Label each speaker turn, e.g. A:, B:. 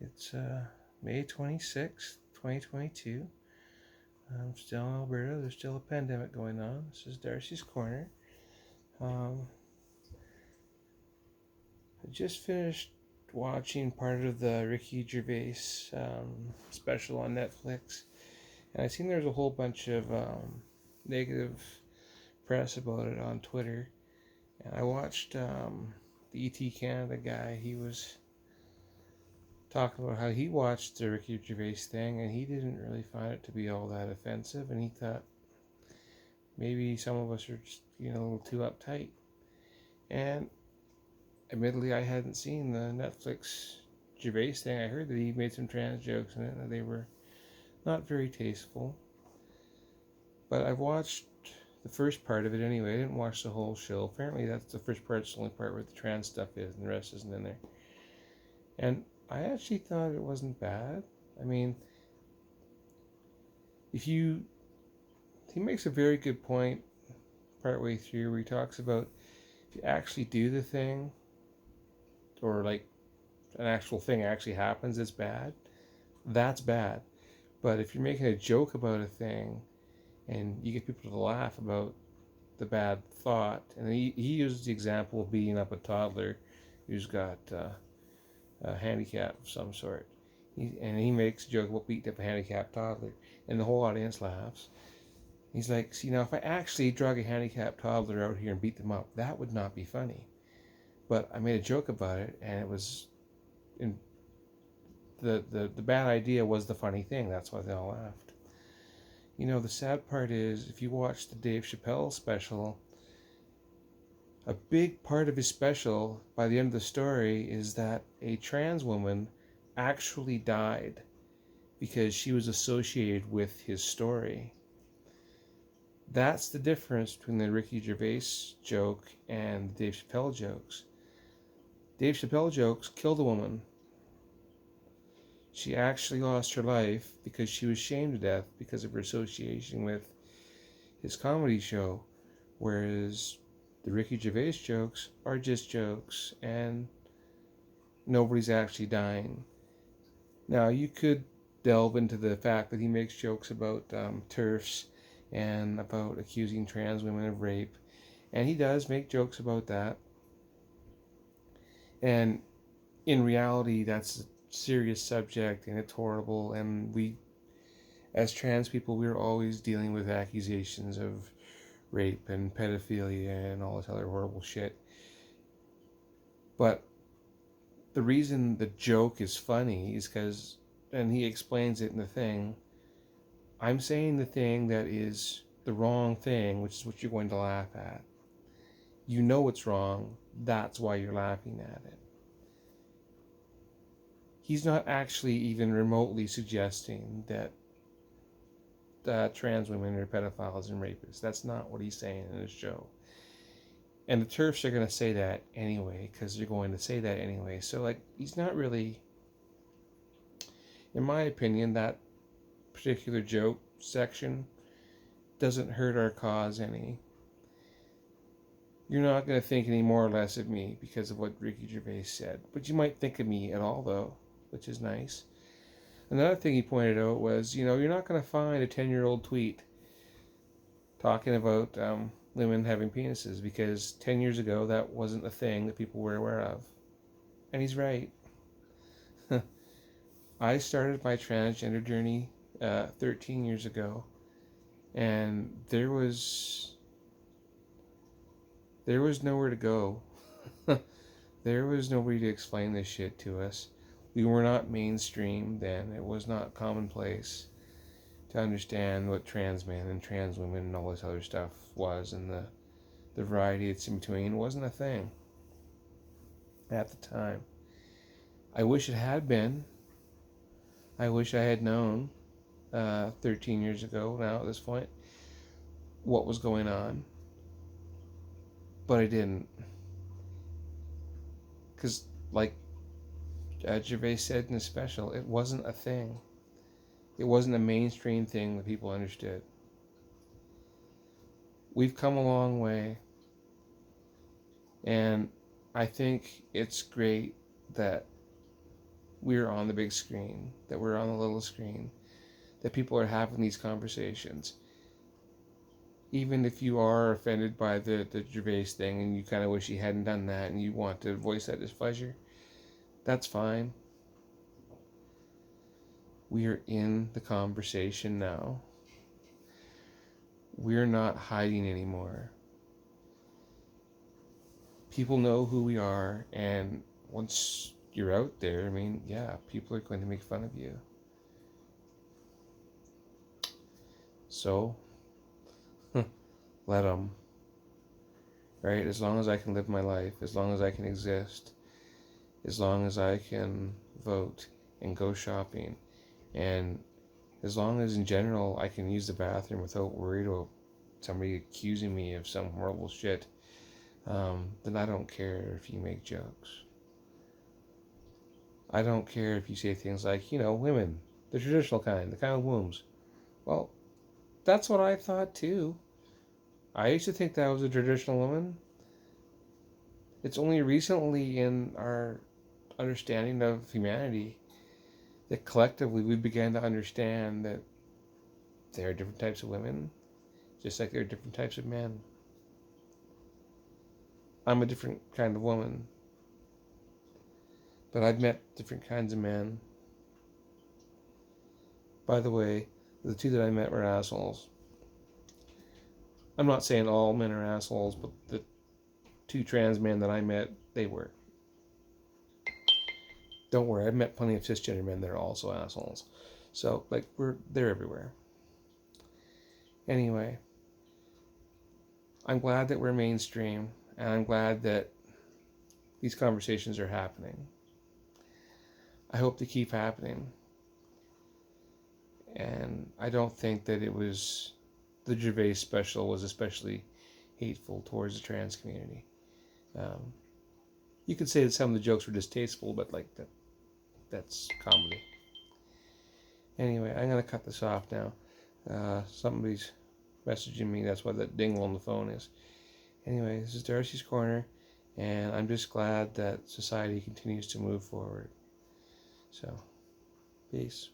A: It's May 26th, 2022. I'm still in Alberta. There's still a pandemic going on. This is Darcy's Corner. Um, I just finished watching part of the Ricky Gervais special on Netflix, and I seen there's a whole bunch of negative press about it on Twitter. And I watched the ET Canada guy. He was talking about how he watched the Ricky Gervais thing and he didn't really find it to be all that offensive, and he thought maybe some of us are just, a little too uptight. And admittedly, I hadn't seen the Netflix Gervais thing. I heard that he made some trans jokes in it and they were not very tasteful. But I've watched the first part of it anyway. I didn't watch the whole show. Apparently, that's the first part's the only part where the trans stuff is, and the rest isn't in there. And I actually thought it wasn't bad. I mean, if you, he makes a very good point partway through where he talks about if you actually do the thing, or like an actual thing actually happens, it's bad. That's bad. But if you're making a joke about a thing and you get people to laugh about the bad thought, and he uses the example of beating up a toddler who's got a handicap of some sort. And he makes a joke about beating up a handicapped toddler, and the whole audience laughs. He's like, see, now if I actually drug a handicapped toddler out here and beat them up, that would not be funny. But I made a joke about it, and it was, in the bad idea was the funny thing. That's why they all laughed. The sad part is, if you watch the Dave Chapelle special, a big part of his special, by the end of the story, is that a trans woman actually died because she was associated with his story. That's the difference between the Ricky Gervais joke and the Dave Chappelle jokes. Dave Chappelle jokes killed a woman. She actually lost her life because she was shamed to death because of her association with his comedy show, whereas the Ricky Gervais jokes are just jokes and nobody's actually dying. Now, you could delve into the fact that he makes jokes about TERFs and about accusing trans women of rape, and he does make jokes about that. And in reality, that's a serious subject and it's horrible, and we, as trans people, we're always dealing with accusations of rape and pedophilia and all this other horrible shit. But the reason the joke is funny is because, and he explains it in the thing, I'm saying the thing that is the wrong thing, which is what you're going to laugh at. You know it's wrong, that's why you're laughing at it. He's not actually even remotely suggesting that trans women are pedophiles and rapists. That's not what he's saying in his show. And the TERFs are going to say that anyway, because they're going to say that anyway. So, like, he's not really, in my opinion, that particular joke section doesn't hurt our cause any. You're not going to think any more or less of me because of what Ricky Gervais said. But you might think of me at all, though, which is nice. Another thing he pointed out was, you're not going to find a 10-year-old tweet talking about women having penises, because 10 years ago that wasn't a thing that people were aware of. And he's right. I started my transgender journey 13 years ago, and there was nowhere to go. There was nobody to explain this shit to us. We were not mainstream then. It was not commonplace to understand what trans men and trans women and all this other stuff was, and the variety it's in between wasn't a thing at the time. I wish it had been. I wish I had known 13 years ago now at this point what was going on, but I didn't. Because, like Gervais said in his special, it wasn't a thing. It wasn't a mainstream thing that people understood. We've come a long way, and I think it's great that we're on the big screen, that we're on the little screen, that people are having these conversations. Even if you are offended by the Gervais thing and you kind of wish he hadn't done that and you want to voice that displeasure, that's fine. We are in the conversation now. We're not hiding anymore. People know who we are, and once you're out there, I mean, yeah, people are going to make fun of you. So, let them. Right? As long as I can live my life, as long as I can exist, as long as I can vote and go shopping, and as long as in general I can use the bathroom without worried about somebody accusing me of some horrible shit, then I don't care if you make jokes. I don't care if you say things like, women, the traditional kind, the kind with wombs. Well, that's what I thought too. I used to think that was a traditional woman. It's only recently in our understanding of humanity that collectively we began to understand that there are different types of women, just like there are different types of men. I'm a different kind of woman, but I've met different kinds of men. By the way, the two that I met were assholes. I'm not saying all men are assholes, but the two trans men that I met, they were. Don't worry, I've met plenty of cisgender men that are also assholes. So, they're everywhere. Anyway, I'm glad that we're mainstream, and I'm glad that these conversations are happening. I hope they keep happening. And I don't think that the Gervais special was especially hateful towards the trans community. You could say that some of the jokes were distasteful, but that's comedy. Anyway, I'm going to cut this off now. Somebody's messaging me. That's why that dingle on the phone is. Anyway, this is Darci's Corner, and I'm just glad that society continues to move forward. So, peace.